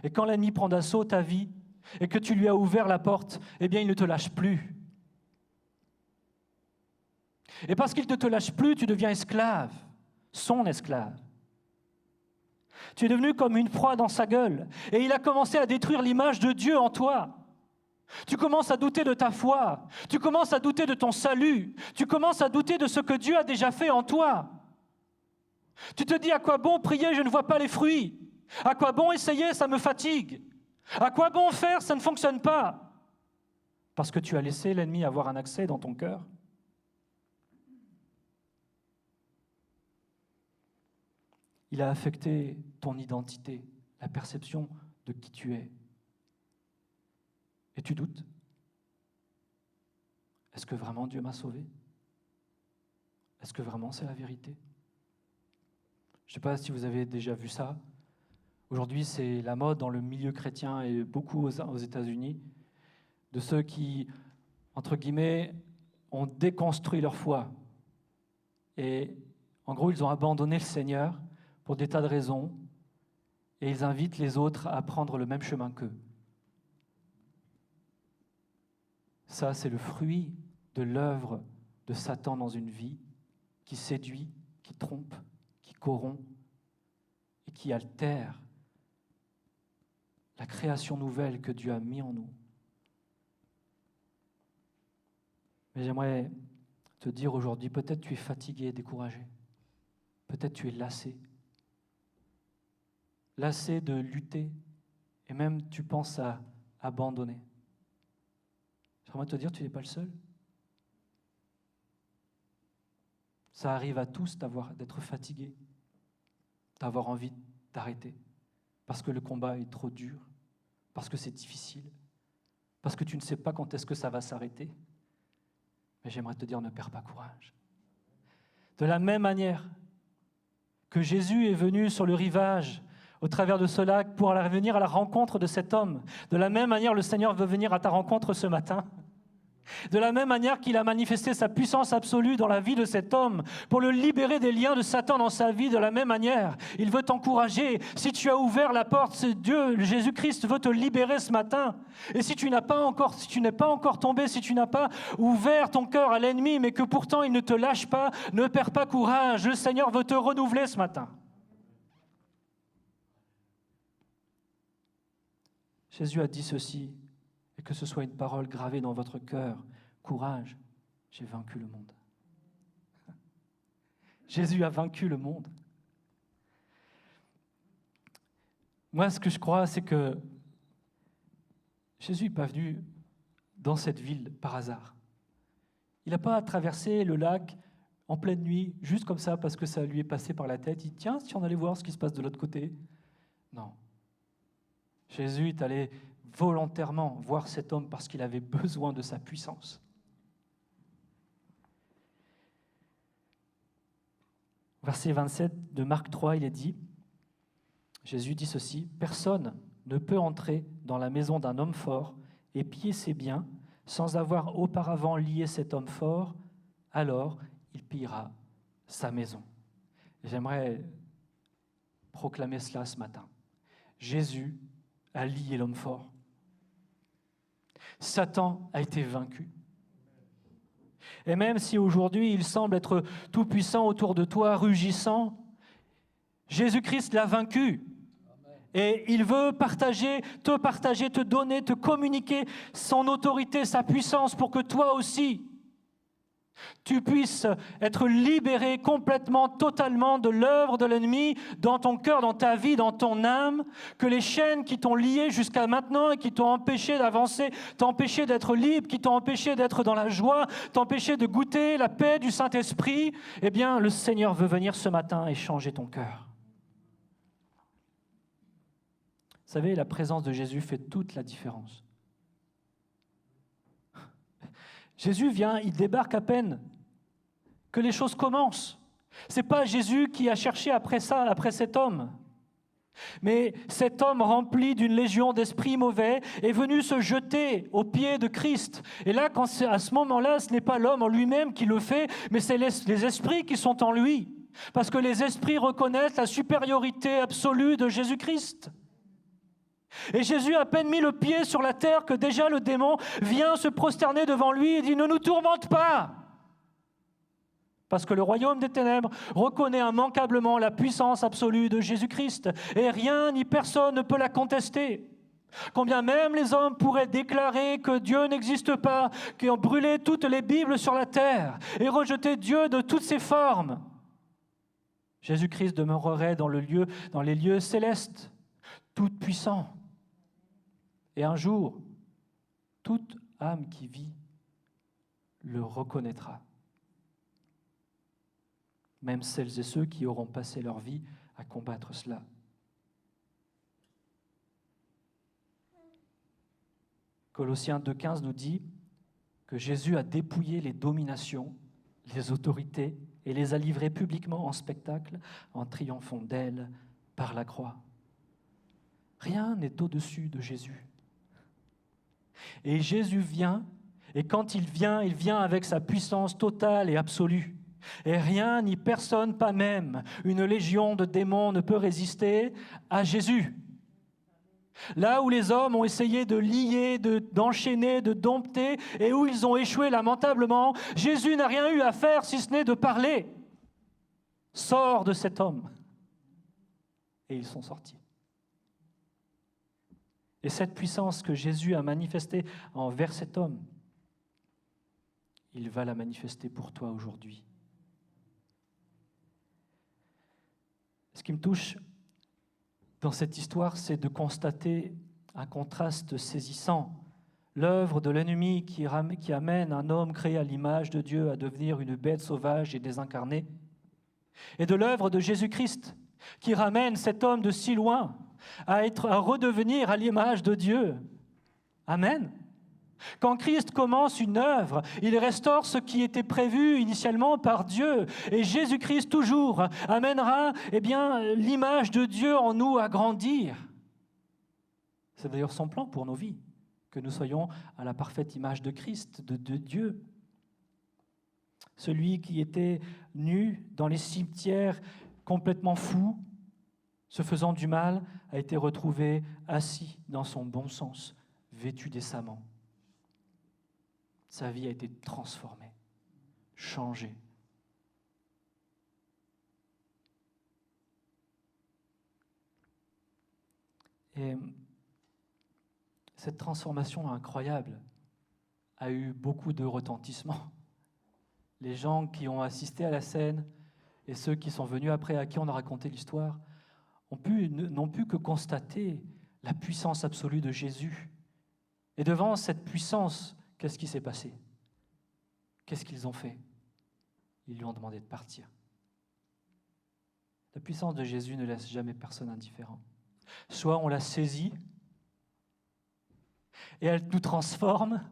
Et quand l'ennemi prend d'assaut ta vie et que tu lui as ouvert la porte, eh bien il ne te lâche plus. Et parce qu'il ne te lâche plus, tu deviens esclave, son esclave. Tu es devenu comme une proie dans sa gueule. Et il a commencé à détruire l'image de Dieu en toi. Tu commences à douter de ta foi. Tu commences à douter de ton salut. Tu commences à douter de ce que Dieu a déjà fait en toi. Tu te dis, à quoi bon prier, je ne vois pas les fruits. À quoi bon essayer, ça me fatigue. À quoi bon faire, ça ne fonctionne pas. Parce que tu as laissé l'ennemi avoir un accès dans ton cœur. Il a affecté ton identité, la perception de qui tu es. Et tu doutes? Est-ce que vraiment Dieu m'a sauvé? Est-ce que vraiment c'est la vérité? Je ne sais pas si vous avez déjà vu ça. Aujourd'hui, c'est la mode dans le milieu chrétien et beaucoup aux États-Unis, de ceux qui, entre guillemets, ont déconstruit leur foi. Et en gros, ils ont abandonné le Seigneur pour des tas de raisons, et ils invitent les autres à prendre le même chemin qu'eux. Ça, c'est le fruit de l'œuvre de Satan dans une vie qui séduit, qui trompe, qui corrompt et qui altère la création nouvelle que Dieu a mis en nous. Mais j'aimerais te dire aujourd'hui, peut-être tu es fatigué et découragé. Peut-être tu es lassé. Lassé de lutter. Et même tu penses à abandonner. J'aimerais te dire, tu n'es pas le seul. Ça arrive à tous d'être fatigué, d'avoir envie d'arrêter, parce que le combat est trop dur, parce que c'est difficile, parce que tu ne sais pas quand est-ce que ça va s'arrêter. Mais j'aimerais te dire, ne perds pas courage. De la même manière que Jésus est venu sur le rivage, au travers de ce lac, pour venir à la rencontre de cet homme, de la même manière, le Seigneur veut venir à ta rencontre ce matin. De la même manière qu'il a manifesté sa puissance absolue dans la vie de cet homme pour le libérer des liens de Satan dans sa vie, de la même manière, il veut t'encourager. Si tu as ouvert la porte, c'est Dieu, Jésus-Christ veut te libérer ce matin. Et si tu n'es pas encore tombé, si tu n'as pas ouvert ton cœur à l'ennemi, mais que pourtant il ne te lâche pas, ne perds pas courage. Le Seigneur veut te renouveler ce matin. Jésus a dit ceci. Et que ce soit une parole gravée dans votre cœur. Courage, j'ai vaincu le monde. Jésus a vaincu le monde. Moi, ce que je crois, c'est que Jésus n'est pas venu dans cette ville par hasard. Il n'a pas traversé le lac en pleine nuit, juste comme ça, parce que ça lui est passé par la tête. Il dit, tiens, si on allait voir ce qui se passe de l'autre côté. Non. Jésus est allé volontairement voir cet homme parce qu'il avait besoin de sa puissance. Verset 27 de Marc 3, il est dit, Jésus dit ceci, « Personne ne peut entrer dans la maison d'un homme fort et piller ses biens sans avoir auparavant lié cet homme fort, alors il pillera sa maison. » J'aimerais proclamer cela ce matin. Jésus a lié l'homme fort. Satan a été vaincu. Et même si aujourd'hui il semble être tout-puissant autour de toi, rugissant, Jésus-Christ l'a vaincu. Et il veut te donner, te communiquer son autorité, sa puissance pour que toi aussi, tu puisses être libéré complètement, totalement de l'œuvre de l'ennemi dans ton cœur, dans ta vie, dans ton âme, que les chaînes qui t'ont lié jusqu'à maintenant et qui t'ont empêché d'avancer, t'ont empêché d'être libre, qui t'ont empêché d'être dans la joie, t'ont empêché de goûter la paix du Saint-Esprit, eh bien, le Seigneur veut venir ce matin et changer ton cœur. Vous savez, la présence de Jésus fait toute la différence. Jésus vient, il débarque à peine que les choses commencent. Ce n'est pas Jésus qui a cherché après cet homme. Mais cet homme rempli d'une légion d'esprits mauvais est venu se jeter aux pieds de Christ. Et là, à ce moment-là, ce n'est pas l'homme en lui-même qui le fait, mais c'est les esprits qui sont en lui. Parce que les esprits reconnaissent la supériorité absolue de Jésus-Christ. Et Jésus a à peine mis le pied sur la terre que déjà le démon vient se prosterner devant lui et dit « Ne nous tourmente pas ! Parce que le royaume des ténèbres reconnaît immanquablement la puissance absolue de Jésus-Christ et rien ni personne ne peut la contester. Combien même les hommes pourraient déclarer que Dieu n'existe pas, qui ont brûlé toutes les Bibles sur la terre et rejeté Dieu de toutes ses formes, Jésus-Christ demeurerait dans les lieux célestes, tout puissant. Et un jour, toute âme qui vit le reconnaîtra. Même celles et ceux qui auront passé leur vie à combattre cela. Colossiens 2,15 nous dit que Jésus a dépouillé les dominations, les autorités et les a livrées publiquement en spectacle en triomphant d'elles par la croix. Rien n'est au-dessus de Jésus. Et Jésus vient, et quand il vient avec sa puissance totale et absolue. Et rien ni personne, pas même une légion de démons ne peut résister à Jésus. Là où les hommes ont essayé de lier, d'enchaîner, de dompter, et où ils ont échoué lamentablement, Jésus n'a rien eu à faire si ce n'est de parler. Sors de cet homme. Et ils sont sortis. Et cette puissance que Jésus a manifestée envers cet homme, il va la manifester pour toi aujourd'hui. Ce qui me touche dans cette histoire, c'est de constater un contraste saisissant. L'œuvre de l'ennemi qui amène un homme créé à l'image de Dieu à devenir une bête sauvage et désincarnée, et de l'œuvre de Jésus-Christ qui ramène cet homme de si loin à redevenir à l'image de Dieu. Amen. Quand Christ commence une œuvre, il restaure ce qui était prévu initialement par Dieu. Et Jésus-Christ toujours amènera l'image de Dieu en nous à grandir. C'est d'ailleurs son plan pour nos vies, que nous soyons à la parfaite image de Christ, de Dieu. Celui qui était nu dans les cimetières, complètement fou, se faisant du mal, a été retrouvé assis dans son bon sens, vêtu décemment. Sa vie a été transformée, changée. Et cette transformation incroyable a eu beaucoup de retentissement. Les gens qui ont assisté à la scène et ceux qui sont venus après, à qui on a raconté l'histoire, n'ont pu que constater la puissance absolue de Jésus. Et devant cette puissance, qu'est-ce qui s'est passé? Qu'est-ce qu'ils ont fait? Ils lui ont demandé de partir. La puissance de Jésus ne laisse jamais personne indifférent. Soit on la saisit et elle nous transforme,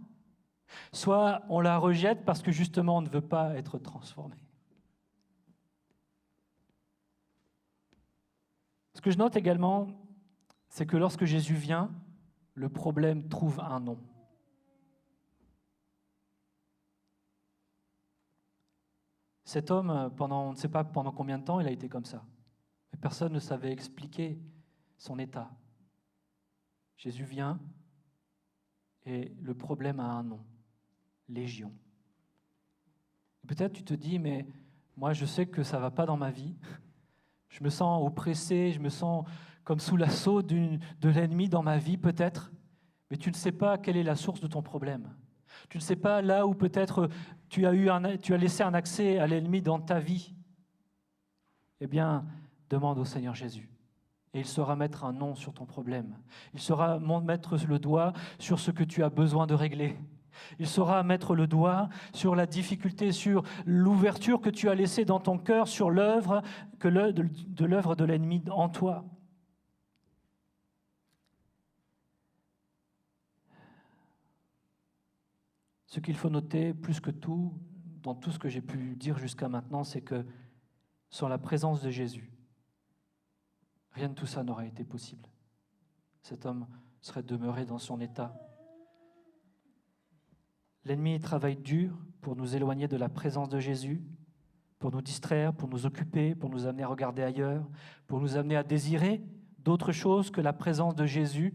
soit on la rejette parce que justement on ne veut pas être transformé. Ce que je note également, c'est que lorsque Jésus vient, le problème trouve un nom. Cet homme, on ne sait pas pendant combien de temps il a été comme ça. Mais personne ne savait expliquer son état. Jésus vient et le problème a un nom, Légion. Peut-être tu te dis, mais moi je sais que ça ne va pas dans ma vie. Je me sens oppressé, je me sens comme sous l'assaut de l'ennemi dans ma vie peut-être. Mais tu ne sais pas quelle est la source de ton problème. Tu ne sais pas là où peut-être tu as laissé un accès à l'ennemi dans ta vie. Eh bien, demande au Seigneur Jésus. Et il saura mettre un nom sur ton problème. Il saura mettre le doigt sur ce que tu as besoin de régler. Il saura mettre le doigt sur la difficulté, sur l'ouverture que tu as laissée dans ton cœur, sur l'œuvre de l'ennemi en toi. Ce qu'il faut noter, plus que tout, dans tout ce que j'ai pu dire jusqu'à maintenant, c'est que sans la présence de Jésus, rien de tout ça n'aurait été possible. Cet homme serait demeuré dans son état. L'ennemi travaille dur pour nous éloigner de la présence de Jésus, pour nous distraire, pour nous occuper, pour nous amener à regarder ailleurs, pour nous amener à désirer d'autres choses que la présence de Jésus.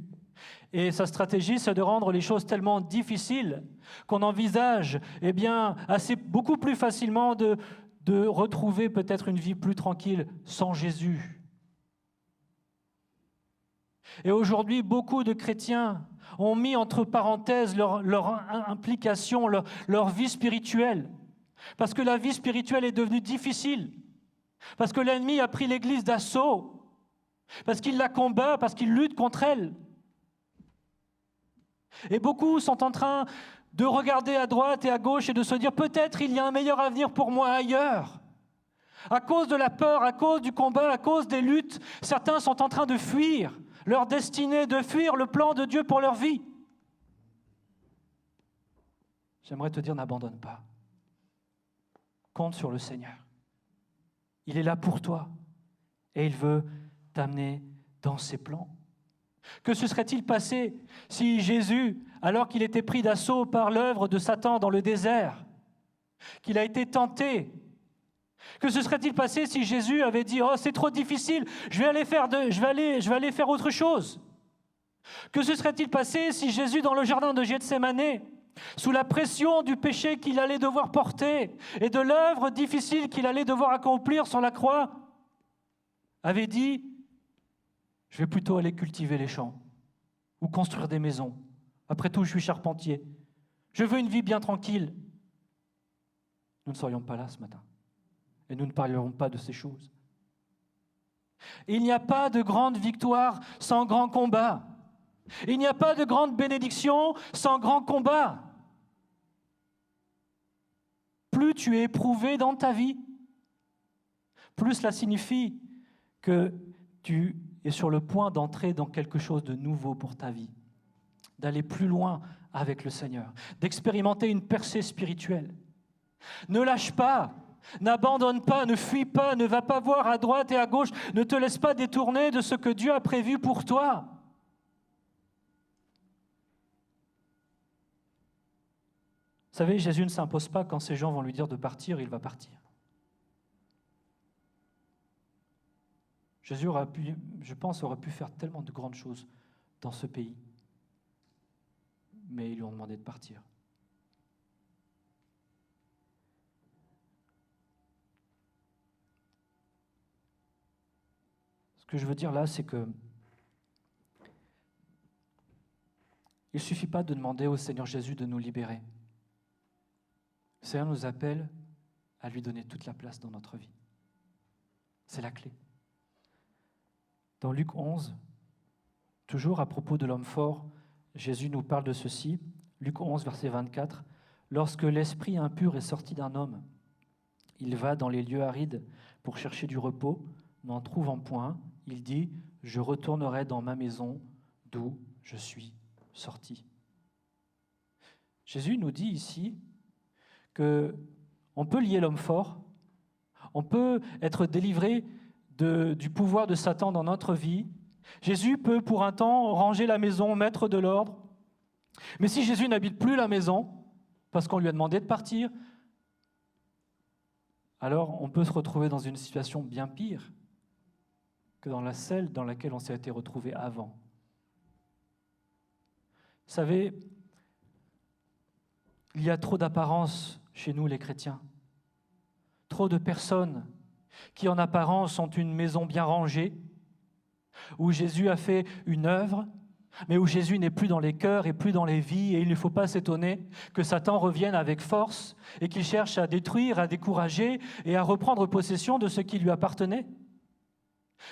Et sa stratégie, c'est de rendre les choses tellement difficiles qu'on envisage beaucoup plus facilement de de retrouver peut-être une vie plus tranquille sans Jésus. Et aujourd'hui, beaucoup de chrétiens ont mis entre parenthèses leur implication, leur vie spirituelle, parce que la vie spirituelle est devenue difficile, parce que l'ennemi a pris l'Église d'assaut, parce qu'il la combat, parce qu'il lutte contre elle. Et beaucoup sont en train de regarder à droite et à gauche et de se dire peut-être il y a un meilleur avenir pour moi ailleurs. À cause de la peur, à cause du combat, à cause des luttes, certains sont en train de fuir leur destinée, de fuir le plan de Dieu pour leur vie. J'aimerais te dire, n'abandonne pas. Compte sur le Seigneur. Il est là pour toi et il veut t'amener dans ses plans. Que se serait-il passé si Jésus, alors qu'il était pris d'assaut par l'œuvre de Satan dans le désert, qu'il a été tenté, que se serait-il passé si Jésus avait dit « Oh, c'est trop difficile, je vais aller faire autre chose ». Que se serait-il passé si Jésus, dans le jardin de Gethsémani, sous la pression du péché qu'il allait devoir porter et de l'œuvre difficile qu'il allait devoir accomplir sur la croix, avait dit « Je vais plutôt aller cultiver les champs ou construire des maisons. Après tout, je suis charpentier. Je veux une vie bien tranquille. » Nous ne serions pas là ce matin. Et nous ne parlerons pas de ces choses. Il n'y a pas de grande victoire sans grand combat. Il n'y a pas de grande bénédiction sans grand combat. Plus tu es éprouvé dans ta vie, plus cela signifie que tu es sur le point d'entrer dans quelque chose de nouveau pour ta vie, d'aller plus loin avec le Seigneur, d'expérimenter une percée spirituelle. Ne lâche pas. N'abandonne pas, ne fuis pas, ne va pas voir à droite et à gauche, ne te laisse pas détourner de ce que Dieu a prévu pour toi. Vous savez, Jésus ne s'impose pas quand ces gens vont lui dire de partir, il va partir. Jésus aurait pu faire tellement de grandes choses dans ce pays, mais ils lui ont demandé de partir. Ce que je veux dire là, c'est que il ne suffit pas de demander au Seigneur Jésus de nous libérer. Le Seigneur nous appelle à lui donner toute la place dans notre vie. C'est la clé. Dans Luc 11, toujours à propos de l'homme fort, Jésus nous parle de ceci. Luc 11, verset 24. « Lorsque l'esprit impur est sorti d'un homme, il va dans les lieux arides pour chercher du repos, n'en trouvant point, il dit, « Je retournerai dans ma maison d'où je suis sorti. » Jésus nous dit ici qu'on peut lier l'homme fort, on peut être délivré du pouvoir de Satan dans notre vie. Jésus peut pour un temps ranger la maison, mettre de l'ordre. Mais si Jésus n'habite plus la maison, parce qu'on lui a demandé de partir, alors on peut se retrouver dans une situation bien pire que dans celle dans laquelle on s'est été retrouvé avant. Vous savez, il y a trop d'apparence chez nous les chrétiens. Trop de personnes qui en apparence ont une maison bien rangée, où Jésus a fait une œuvre, mais où Jésus n'est plus dans les cœurs et plus dans les vies, et il ne faut pas s'étonner que Satan revienne avec force et qu'il cherche à détruire, à décourager et à reprendre possession de ce qui lui appartenait.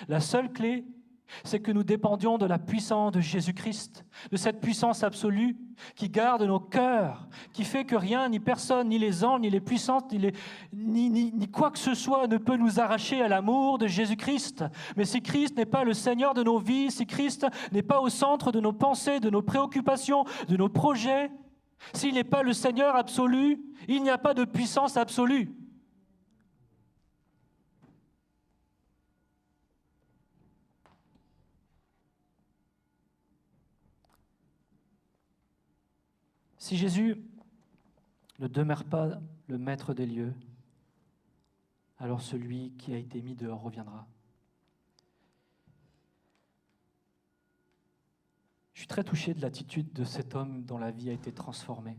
La seule clé, c'est que nous dépendions de la puissance de Jésus-Christ, de cette puissance absolue qui garde nos cœurs, qui fait que rien, ni personne, ni les anges, ni les puissances, ni quoi que ce soit ne peut nous arracher à l'amour de Jésus-Christ. Mais si Christ n'est pas le Seigneur de nos vies, si Christ n'est pas au centre de nos pensées, de nos préoccupations, de nos projets, s'il n'est pas le Seigneur absolu, il n'y a pas de puissance absolue. Si Jésus ne demeure pas le maître des lieux, alors celui qui a été mis dehors reviendra. Je suis très touché de l'attitude de cet homme dont la vie a été transformée.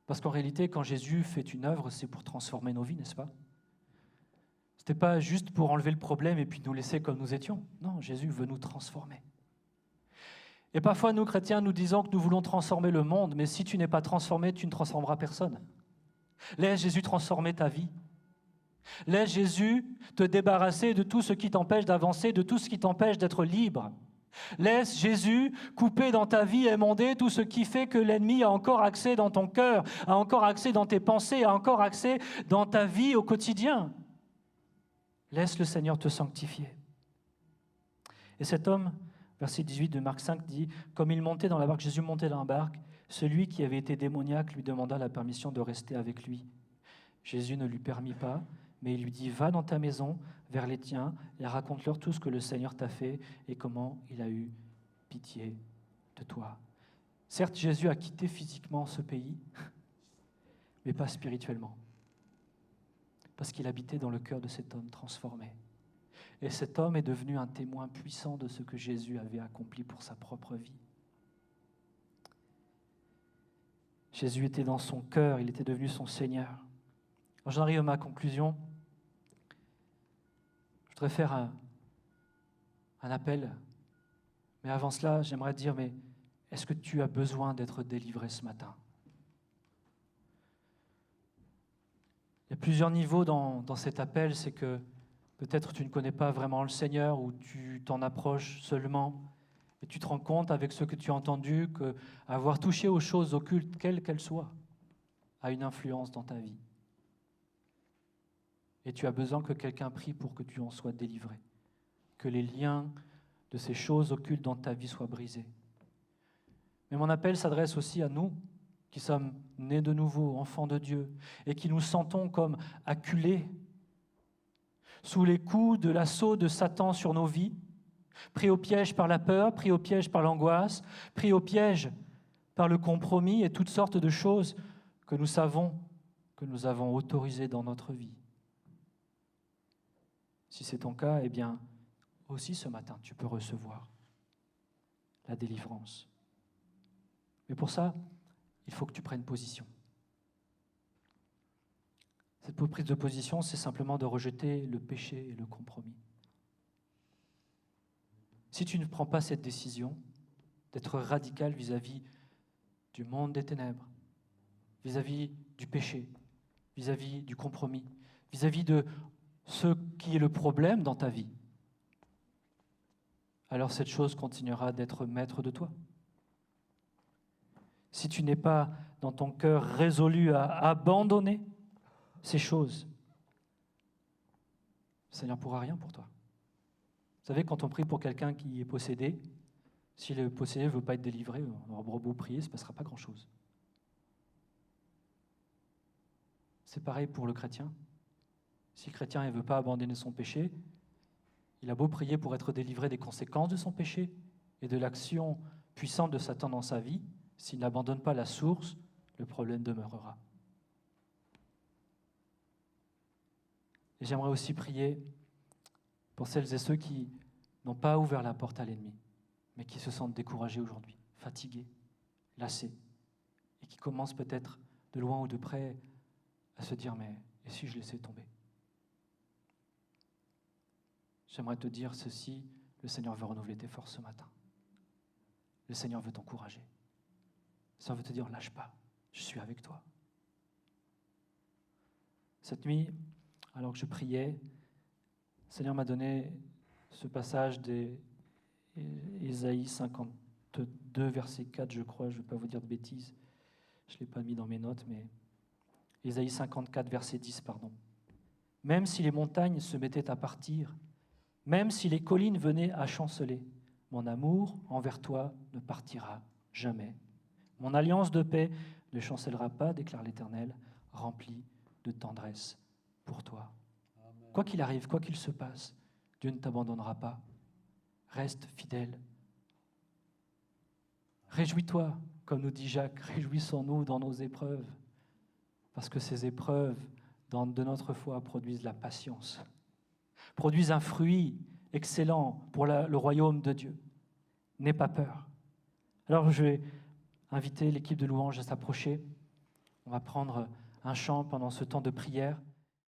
Parce qu'en réalité, quand Jésus fait une œuvre, c'est pour transformer nos vies, n'est-ce pas ? C'était pas juste pour enlever le problème et puis nous laisser comme nous étions. Non, Jésus veut nous transformer. Et parfois, nous, chrétiens, nous disons que nous voulons transformer le monde, mais si tu n'es pas transformé, tu ne transformeras personne. Laisse Jésus transformer ta vie. Laisse Jésus te débarrasser de tout ce qui t'empêche d'avancer, de tout ce qui t'empêche d'être libre. Laisse Jésus couper dans ta vie, émonder tout ce qui fait que l'ennemi a encore accès dans ton cœur, a encore accès dans tes pensées, a encore accès dans ta vie au quotidien. Laisse le Seigneur te sanctifier. Et cet homme, verset 18 de Marc 5 dit, comme il montait dans la barque, Jésus montait dans la barque, celui qui avait été démoniaque lui demanda la permission de rester avec lui. Jésus ne lui permit pas, mais il lui dit, va dans ta maison, vers les tiens, et raconte-leur tout ce que le Seigneur t'a fait et comment il a eu pitié de toi. Certes, Jésus a quitté physiquement ce pays, mais pas spirituellement, parce qu'il habitait dans le cœur de cet homme transformé. Et cet homme est devenu un témoin puissant de ce que Jésus avait accompli pour sa propre vie. Jésus était dans son cœur, il était devenu son Seigneur. Alors j'en arrive à ma conclusion. Je voudrais faire un appel, mais avant cela, j'aimerais te dire, mais est-ce que tu as besoin d'être délivré ce matin? Il y a plusieurs niveaux dans cet appel, c'est que peut-être tu ne connais pas vraiment le Seigneur ou tu t'en approches seulement et tu te rends compte avec ce que tu as entendu qu'avoir touché aux choses occultes, quelles qu'elles soient, a une influence dans ta vie. Et tu as besoin que quelqu'un prie pour que tu en sois délivré, que les liens de ces choses occultes dans ta vie soient brisés. Mais mon appel s'adresse aussi à nous, qui sommes nés de nouveau, enfants de Dieu, et qui nous sentons comme acculés sous les coups de l'assaut de Satan sur nos vies, pris au piège par la peur, pris au piège par l'angoisse, pris au piège par le compromis et toutes sortes de choses que nous savons que nous avons autorisées dans notre vie. Si c'est ton cas, eh bien, aussi ce matin, tu peux recevoir la délivrance. Mais pour ça, il faut que tu prennes position. Cette prise de position, c'est simplement de rejeter le péché et le compromis. Si tu ne prends pas cette décision d'être radical vis-à-vis du monde des ténèbres, vis-à-vis du péché, vis-à-vis du compromis, vis-à-vis de ce qui est le problème dans ta vie, alors cette chose continuera d'être maître de toi. Si tu n'es pas dans ton cœur résolu à abandonner ces choses, le Seigneur ne pourra rien pour toi. Vous savez, quand on prie pour quelqu'un qui est possédé, si le possédé ne veut pas être délivré, on aura beau prier, ça ne passera pas grand-chose. C'est pareil pour le chrétien. Si le chrétien ne veut pas abandonner son péché, il a beau prier pour être délivré des conséquences de son péché et de l'action puissante de Satan dans sa vie, s'il n'abandonne pas la source, le problème demeurera. Et j'aimerais aussi prier pour celles et ceux qui n'ont pas ouvert la porte à l'ennemi, mais qui se sentent découragés aujourd'hui, fatigués, lassés, et qui commencent peut-être de loin ou de près à se dire « mais et si je laissais tomber ?» J'aimerais te dire ceci, le Seigneur veut renouveler tes forces ce matin. Le Seigneur veut t'encourager. Le Seigneur veut te dire « lâche pas, je suis avec toi ». Cette nuit, alors que je priais, le Seigneur m'a donné ce passage d'Ésaïe 52, verset 4, je crois, je ne vais pas vous dire de bêtises, je ne l'ai pas mis dans mes notes, mais Ésaïe 54, verset 10, pardon. « Même si les montagnes se mettaient à partir, même si les collines venaient à chanceler, mon amour envers toi ne partira jamais. Mon alliance de paix ne chancellera pas, déclare l'Éternel, remplie de tendresse pour toi. » Quoi qu'il arrive, quoi qu'il se passe, Dieu ne t'abandonnera pas. Reste fidèle. Réjouis-toi, comme nous dit Jacques, réjouissons-nous dans nos épreuves, parce que ces épreuves de notre foi produisent la patience, produisent un fruit excellent pour le royaume de Dieu. N'aie pas peur. Alors je vais inviter l'équipe de louange à s'approcher. On va prendre un chant pendant ce temps de prière.